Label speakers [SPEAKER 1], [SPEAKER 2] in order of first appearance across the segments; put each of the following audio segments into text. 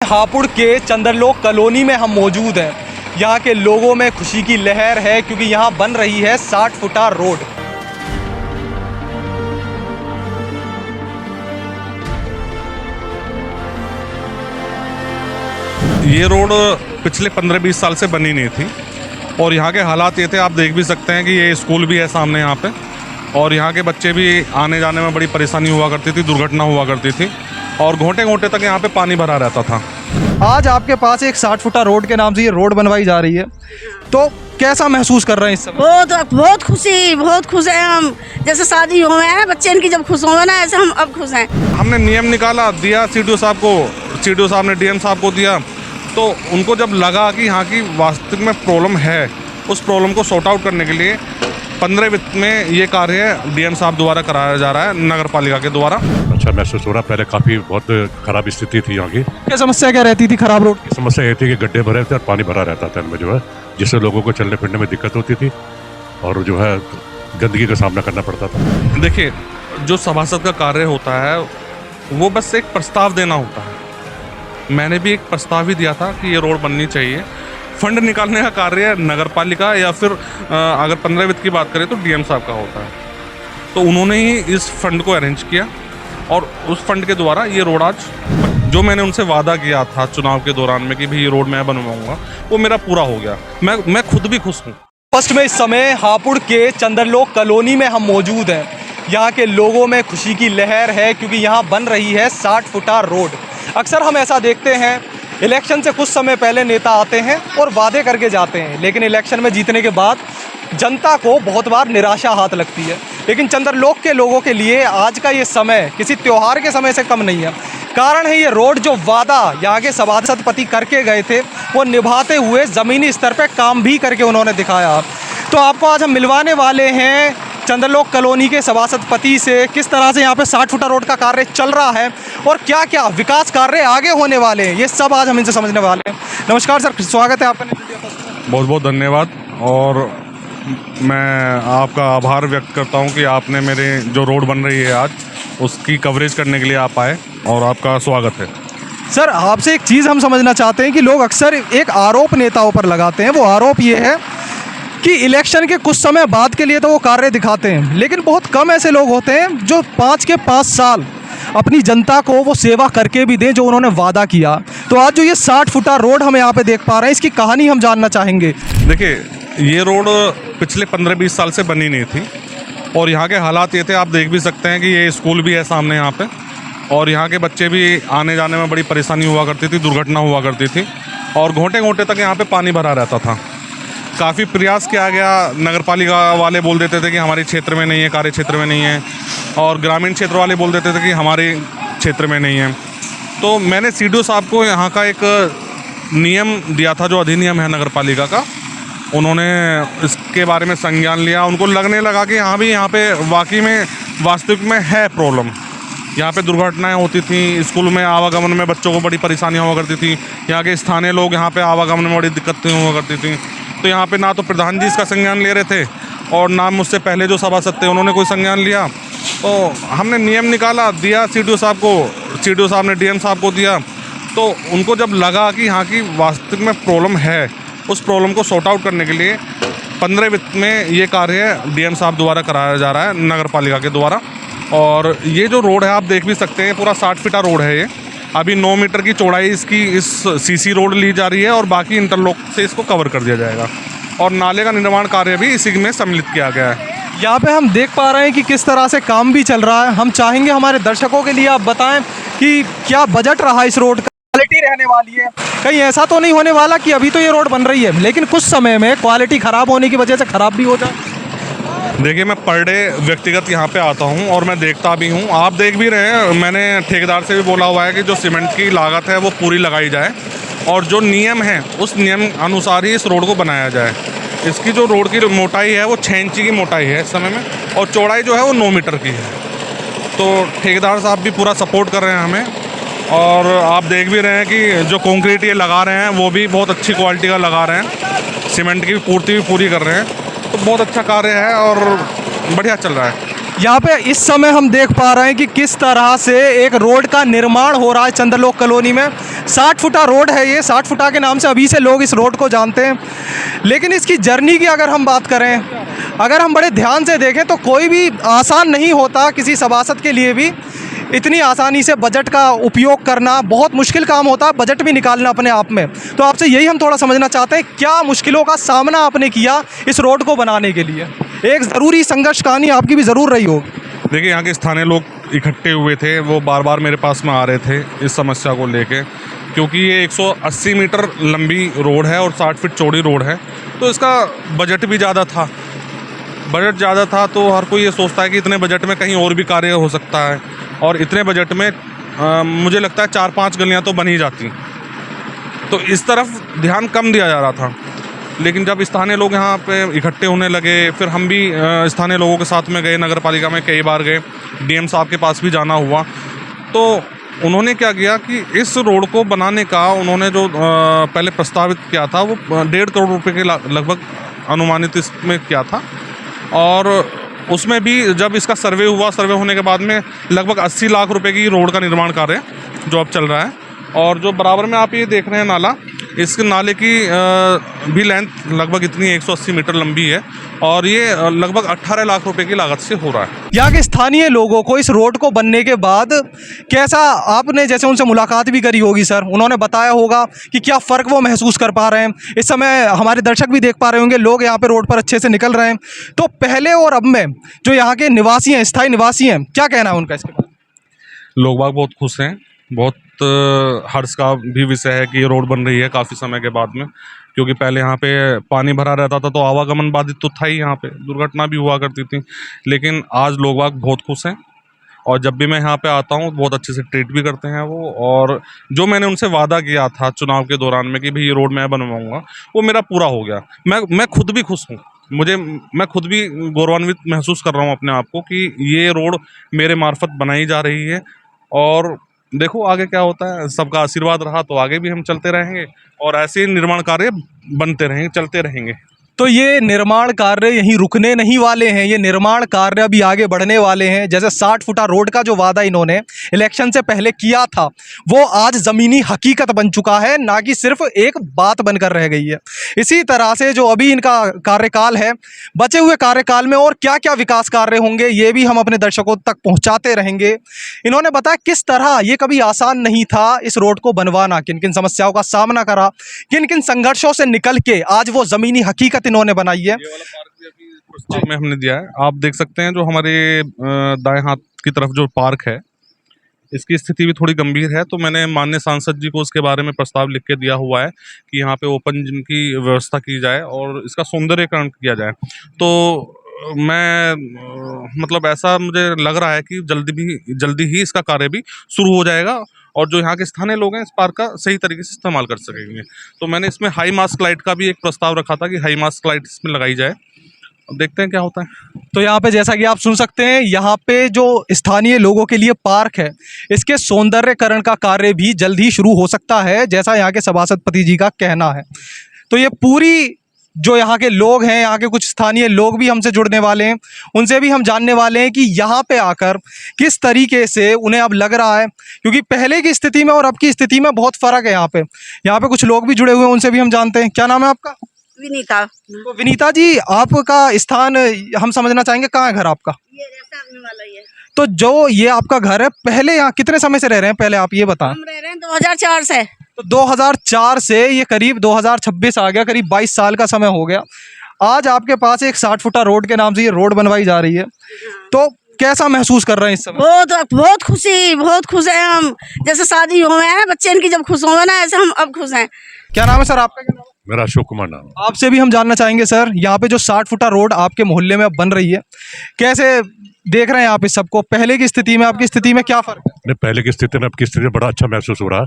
[SPEAKER 1] हापुड़ के चंद्रलोक कॉलोनी में हम मौजूद हैं। यहाँ के लोगों में खुशी की लहर है क्योंकि यहाँ बन रही है 60 फुटा रोड।
[SPEAKER 2] ये रोड पिछले 15-20 साल से बनी नहीं थी और यहाँ के हालात ये थे, आप देख भी सकते हैं कि ये स्कूल भी है सामने यहाँ पे और यहाँ के बच्चे भी आने जाने में बड़ी परेशानी हुआ करती थी, दुर्घटना हुआ करती थी और घंटे घंटे तक यहाँ पे पानी भरा रहता था।
[SPEAKER 1] आज आपके पास एक 60 फुटा रोड के नाम से ये रोड बनवाई जा रही है, तो कैसा महसूस कर रहे हैं इस समय?
[SPEAKER 3] बहुत खुश हैं हम। जैसे शादी हुए हैं बच्चे इनकी जब खुश हुए ना, ऐसे हम अब खुश हैं।
[SPEAKER 2] हमने नियम निकाला, दिया सीडीओ साहब को, सीडीओ साहब ने डीएम साहब को दिया, तो उनको जब लगा कि यहाँ की वास्तविक में प्रॉब्लम है, उस प्रॉब्लम को सॉर्ट आउट करने के लिए 15 वित्त में ये कार्य डीएम साहब द्वारा कराया जा रहा है, नगर पालिका के द्वारा।
[SPEAKER 4] अच्छा महसूस हो रहा। पहले काफ़ी बहुत खराब स्थिति थी यहाँ की।
[SPEAKER 1] क्या समस्या क्या रहती थी खराब रोड की?
[SPEAKER 4] समस्या ये थी कि गड्ढे भरे थे और पानी भरा रहता था इनमें जो है, जिससे लोगों को चलने फिरने में दिक्कत होती थी और जो है गंदगी का सामना करना पड़ता था।
[SPEAKER 2] देखिए, जो सभासद का कार्य होता है वो बस एक प्रस्ताव देना होता है। मैंने भी एक प्रस्ताव ही दिया था कि ये रोड बननी चाहिए। फंड निकालने का कार्य नगर पालिका या फिर अगर 15 वित्त की बात करें तो डीएम साहब का होता है, तो उन्होंने ही इस फंड को अरेंज किया और उस फंड के द्वारा ये रोड आज, जो मैंने उनसे वादा किया था चुनाव के दौरान में कि भाई ये रोड मैं बनवाऊंगा, वो मेरा पूरा हो गया। मैं खुद भी खुश हूँ।
[SPEAKER 1] फर्स्ट में इस समय हापुड़ के चंद्रलोक कॉलोनी में हम मौजूद हैं। यहाँ के लोगों में खुशी की लहर है क्योंकि यहाँ बन रही है 60 फुटा रोड। अक्सर हम ऐसा देखते हैं, इलेक्शन से कुछ समय पहले नेता आते हैं और वादे करके जाते हैं, लेकिन इलेक्शन में जीतने के बाद जनता को बहुत बार निराशा हाथ लगती है। लेकिन चंद्रलोक के लोगों के लिए आज का ये समय किसी त्यौहार के समय से कम नहीं है। कारण है ये रोड, जो वादा यहाँ के सभासदपति करके गए थे वो निभाते हुए ज़मीनी स्तर पर काम भी करके उन्होंने दिखाया। तो आपको आज हम मिलवाने वाले हैं चंद्रलोक कॉलोनी के सभासदपति से, किस तरह से यहाँ पे 60 फुटा रोड का कार्य चल रहा है और क्या क्या विकास कार्य आगे होने वाले हैं, ये सब आज हम इनसे समझने वाले हैं। नमस्कार सर, स्वागत है आपका।
[SPEAKER 2] बहुत बहुत धन्यवाद और मैं आपका आभार व्यक्त करता हूं कि आपने मेरे जो रोड बन रही है आज, उसकी कवरेज करने के लिए आप आए और आपका स्वागत है।
[SPEAKER 1] सर, आपसे एक चीज़ हम समझना चाहते हैं कि लोग अक्सर एक आरोप नेताओं पर लगाते हैं। वो आरोप ये है कि इलेक्शन के कुछ समय बाद के लिए तो वो कार्य दिखाते हैं, लेकिन बहुत कम ऐसे लोग होते हैं जो 5 के 5 साल अपनी जनता को वो सेवा करके भी दें जो उन्होंने वादा किया। तो आज जो ये 60 फुटा रोड हम यहाँ पे देख पा रहे हैं, इसकी कहानी हम जानना चाहेंगे।
[SPEAKER 2] देखिए, ये रोड पिछले 15-20 साल से बनी नहीं थी और यहाँ के हालात ये थे, आप देख भी सकते हैं कि ये स्कूल भी है सामने यहाँ पे और यहाँ के बच्चे भी आने जाने में बड़ी परेशानी हुआ करती थी, दुर्घटना हुआ करती थी और घंटे घंटे तक यहाँ पे पानी भरा रहता था। काफ़ी प्रयास किया गया, नगर पालिका वाले बोल देते थे कि हमारे क्षेत्र में नहीं है, कार्य क्षेत्र में नहीं है, और ग्रामीण क्षेत्र वाले बोल देते थे कि हमारे क्षेत्र में नहीं है। तो मैंने सीडीओ साहब को यहाँ का एक नियम दिया था, जो अधिनियम है नगर पालिका का, उन्होंने इसके बारे में संज्ञान लिया। उनको लगने लगा कि हाँ भी यहाँ पे वाकई में वास्तविक में है प्रॉब्लम। यहाँ पे दुर्घटनाएं होती थी, स्कूल में आवागमन में बच्चों को बड़ी परेशानियाँ हुआ करती थी, यहाँ के स्थानीय लोग यहाँ पे आवागमन में बड़ी दिक्कतें हुआ करती थी। तो यहाँ पे ना तो प्रधान जी इसका संज्ञान ले रहे थे और ना मुझसे पहले जो सभासद थे उन्होंने कोई संज्ञान लिया। तो हमने नियम निकाला, दिया सीडीओ साहब को, सीडीओ साहब ने डीएम साहब को दिया, तो उनको जब लगा कि यहाँ की वास्तविक में प्रॉब्लम है, उस प्रॉब्लम को सॉर्ट आउट करने के लिए 15 वित्त में ये कार्य डीएम साहब द्वारा कराया जा रहा है, नगर पालिका के द्वारा। और ये जो रोड है आप देख भी सकते हैं, पूरा 60 फीटा रोड है ये। अभी 9 मीटर की चौड़ाई इसकी इस सीसी रोड ली जा रही है और बाकी इंटरलॉक से इसको कवर कर दिया जाएगा और नाले का निर्माण कार्य भी इसी में सम्मिलित किया गया है।
[SPEAKER 1] यहाँ पे हम देख पा रहे हैं कि किस तरह से काम भी चल रहा है। हम चाहेंगे हमारे दर्शकों के लिए आप बताएं कि क्या बजट रहा इस रोड का, क्वालिटी रहने वाली है, कहीं ऐसा तो नहीं होने वाला कि अभी तो ये रोड बन रही है लेकिन कुछ समय में क्वालिटी ख़राब होने की वजह से ख़राब भी हो जाए।
[SPEAKER 2] देखिए, मैं पर डे व्यक्तिगत यहाँ पे आता हूँ और मैं देखता भी हूँ, आप देख भी रहे हैं। मैंने ठेकेदार से भी बोला हुआ है कि जो सीमेंट की लागत है वो पूरी लगाई जाए और जो नियम है उस नियम अनुसार ही इस रोड को बनाया जाए। इसकी जो रोड की मोटाई है वो 6 इंची की मोटाई है इस समय में और चौड़ाई जो है वो 9 मीटर की है। तो ठेकेदार साहब भी पूरा सपोर्ट कर रहे हैं हमें और आप देख भी रहे हैं कि जो कंक्रीट ये लगा रहे हैं वो भी बहुत अच्छी क्वालिटी का लगा रहे हैं, सीमेंट की पूर्ति भी पूरी कर रहे हैं। तो बहुत अच्छा कार्य है और बढ़िया चल रहा है।
[SPEAKER 1] यहाँ पे इस समय हम देख पा रहे हैं कि किस तरह से एक रोड का निर्माण हो रहा है चंद्रलोक कॉलोनी में। 60 फुटा रोड है ये, 60 फुटा के नाम से अभी से लोग इस रोड को जानते हैं। लेकिन इसकी जर्नी की अगर हम बात करें, अगर हम बड़े ध्यान से देखें तो कोई भी आसान नहीं होता, किसी सभासद के लिए भी इतनी आसानी से बजट का उपयोग करना बहुत मुश्किल काम होता है, बजट भी निकालना अपने आप में। तो आपसे यही हम थोड़ा समझना चाहते हैं, क्या मुश्किलों का सामना आपने किया इस रोड को बनाने के लिए? एक ज़रूरी संघर्ष कहानी आपकी भी ज़रूर रही होगी।
[SPEAKER 2] देखिए, यहाँ के स्थानीय लोग इकट्ठे हुए थे, वो बार बार मेरे पास में आ रहे थे इस समस्या को लेके, क्योंकि ये 180 मीटर लंबी रोड है और 60 फीट चौड़ी रोड है, तो इसका बजट भी ज़्यादा था। बजट ज़्यादा था तो हर कोई ये सोचता है कि इतने बजट में कहीं और भी कार्य हो सकता है, और इतने बजट में मुझे लगता है 4-5 गलियाँ तो बन ही जाती। तो इस तरफ ध्यान कम दिया जा रहा था। लेकिन जब स्थानीय लोग यहाँ पे इकट्ठे होने लगे, फिर हम भी स्थानीय लोगों के साथ में गए, नगर पालिका में कई बार गए, डीएम साहब के पास भी जाना हुआ। तो उन्होंने क्या किया कि इस रोड को बनाने का उन्होंने जो पहले प्रस्तावित किया था वो 1.5 करोड़ रुपए के लगभग अनुमानित इसमें किया था, और उसमें भी जब इसका सर्वे हुआ, सर्वे होने के बाद में लगभग 80 लाख रुपए की रोड का निर्माण कार्य जो अब चल रहा है। और जो बराबर में आप ये देख रहे हैं नाला, इसके नाले की भी लेंथ लगभग इतनी 180 मीटर लंबी है, और ये लगभग 18 लाख रुपए की लागत से हो रहा है।
[SPEAKER 1] यहाँ के स्थानीय लोगों को इस रोड को बनने के बाद कैसा, आपने जैसे उनसे मुलाकात भी करी होगी सर, उन्होंने बताया होगा कि क्या फ़र्क वो महसूस कर पा रहे हैं? इस समय हमारे दर्शक भी देख पा रहे होंगे, लोग यहाँ पे रोड पर अच्छे से निकल रहे हैं। तो पहले और अब में जो यहाँ के निवासी हैं, स्थायी निवासी हैं, क्या कहना है उनका इसके बारे में?
[SPEAKER 2] लोग बाग बहुत खुश हैं, बहुत हर्ष का भी विषय है कि ये रोड बन रही है काफ़ी समय के बाद में, क्योंकि पहले यहाँ पे पानी भरा रहता था तो आवागमन बाधित तो था ही, यहाँ पे दुर्घटना भी हुआ करती थी। लेकिन आज लोग बाग बहुत खुश हैं, और जब भी मैं यहाँ पे आता हूँ बहुत अच्छे से ट्रीट भी करते हैं वो। और जो मैंने उनसे वादा किया था चुनाव के दौरान में कि भाई ये रोड मैं बनवाऊँगा, वो मेरा पूरा हो गया। मैं खुद भी खुश हूँ, मैं खुद भी गौरवान्वित महसूस कर रहा हूँ अपने आप को कि ये रोड मेरे मार्फत बनाई जा रही है। और देखो आगे क्या होता है, सबका आशीर्वाद रहा तो आगे भी हम चलते रहेंगे, और ऐसे ही निर्माण कार्य बनते रहेंगे, चलते रहेंगे।
[SPEAKER 1] तो ये निर्माण कार्य यहीं रुकने नहीं वाले हैं, ये निर्माण कार्य अभी आगे बढ़ने वाले हैं। जैसे 60 फुटा रोड का जो वादा इन्होंने इलेक्शन से पहले किया था, वो आज ज़मीनी हकीकत बन चुका है, ना कि सिर्फ एक बात बनकर रह गई है। इसी तरह से जो अभी इनका कार्यकाल है, बचे हुए कार्यकाल में और क्या क्या विकास कार्य होंगे, ये भी हम अपने दर्शकों तक पहुँचाते रहेंगे। इन्होंने बताया किस तरह ये कभी आसान नहीं था इस रोड को बनवाना, किन किन समस्याओं का सामना करा, किन किन संघर्षों से निकल के आज वो ज़मीनी हकीकत इन्होंने बनाई है।
[SPEAKER 2] ये वाला पार्क भी अभी प्रस्ताव में हमने दिया है, आप देख सकते हैं। जो हमारे दाएं हाथ की तरफ जो पार्क है, इसकी स्थिति भी थोड़ी गंभीर है, तो मैंने माननीय सांसद जी को उसके बारे में प्रस्ताव लिख के दिया हुआ है कि यहाँ पे ओपन जिम की व्यवस्था की जाए और इसका सौंदर्यीकरण किया जाए। तो मैं मतलब ऐसा मुझे लग रहा है कि जल्दी ही इसका कार्य भी शुरू हो जाएगा, और जो यहाँ के स्थानीय लोग हैं इस पार्क का सही तरीके से इस्तेमाल कर सकेंगे। तो मैंने इसमें हाई मास्क लाइट का भी एक प्रस्ताव रखा था कि हाई मास्क लाइट इसमें लगाई जाए। अब देखते हैं क्या होता है।
[SPEAKER 1] तो यहाँ पे जैसा कि आप सुन सकते हैं, यहाँ पे जो स्थानीय लोगों के लिए पार्क है, इसके सौंदर्यकरण का कार्य भी जल्द ही शुरू हो सकता है, जैसा यहाँ के सभासद पति जी का कहना है। तो ये पूरी जो यहाँ के लोग हैं, यहाँ के कुछ स्थानीय लोग भी हमसे जुड़ने वाले हैं, उनसे भी हम जानने वाले हैं कि यहाँ पे आकर किस तरीके से उन्हें अब लग रहा है, क्योंकि पहले की स्थिति में और अब की स्थिति में बहुत फ़र्क है। यहाँ पे कुछ लोग भी जुड़े हुए हैं, उनसे भी हम जानते हैं। क्या नाम है आपका?
[SPEAKER 3] विनीता।
[SPEAKER 1] तो विनीता जी, आपका स्थान हम समझना चाहेंगे, कहाँ है घर आपका?
[SPEAKER 3] ये सामने वाला ही है।
[SPEAKER 1] तो जो ये आपका घर है, पहले यहाँ कितने समय से रह रहे हैं, पहले आप ये बताएं।
[SPEAKER 3] हम रह रहे हैं 2004 से।
[SPEAKER 1] तो 2004 से ये करीब 2026 आ गया, करीब 22 साल का समय हो गया। आज आपके पास एक 60 फुटा रोड के नाम से ये रोड बनवाई जा रही है, तो कैसा महसूस कर रहे हैं इस समय?
[SPEAKER 3] बहुत खुश हैं हम। जैसे शादी हुए हैं बच्चे इनकी, जब खुश होंगे ना, ऐसे हम अब खुश हैं।
[SPEAKER 1] क्या नाम है सर आपका? क्या नाम है?
[SPEAKER 4] मेरा अशोक कुमार नाम है।
[SPEAKER 1] आपसे भी हम जानना चाहेंगे सर, यहाँ पे जो 60 फुटा रोड आपके मोहल्ले में अब बन रही है, कैसे देख रहे हैं आप इस सबको? पहले की स्थिति में आपकी स्थिति में क्या फ़र्क है?
[SPEAKER 4] नहीं, पहले की स्थिति में अब की स्थिति में बड़ा अच्छा महसूस हो रहा है,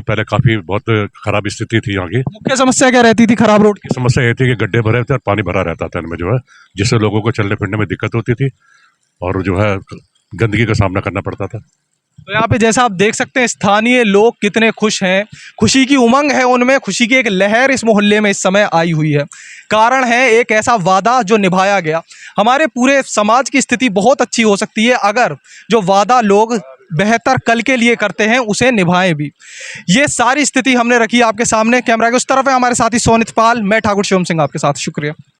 [SPEAKER 4] पहले काफ़ी बहुत खराब स्थिति थी यहाँ की।
[SPEAKER 1] मुख्य समस्या क्या रहती थी खराब रोड की?
[SPEAKER 4] समस्या ये थी कि गड्ढे भरे थे और पानी भरा रहता था इनमें, जो है जिससे लोगों को चलने फिरने में दिक्कत होती थी, और जो है गंदगी का सामना करना पड़ता था।
[SPEAKER 1] तो यहाँ पे जैसा आप देख सकते हैं, स्थानीय लोग कितने खुश हैं, खुशी की उमंग है उनमें, खुशी की एक लहर इस मोहल्ले में इस समय आई हुई है। कारण है एक ऐसा वादा जो निभाया गया। हमारे पूरे समाज की स्थिति बहुत अच्छी हो सकती है अगर जो वादा लोग बेहतर कल के लिए करते हैं उसे निभाएं भी। ये सारी स्थिति हमने रखी आपके सामने। कैमरा के उस तरफ है हमारे साथी सोनित पाल, मैं ठाकुर शिवम सिंह आपके साथ। शुक्रिया।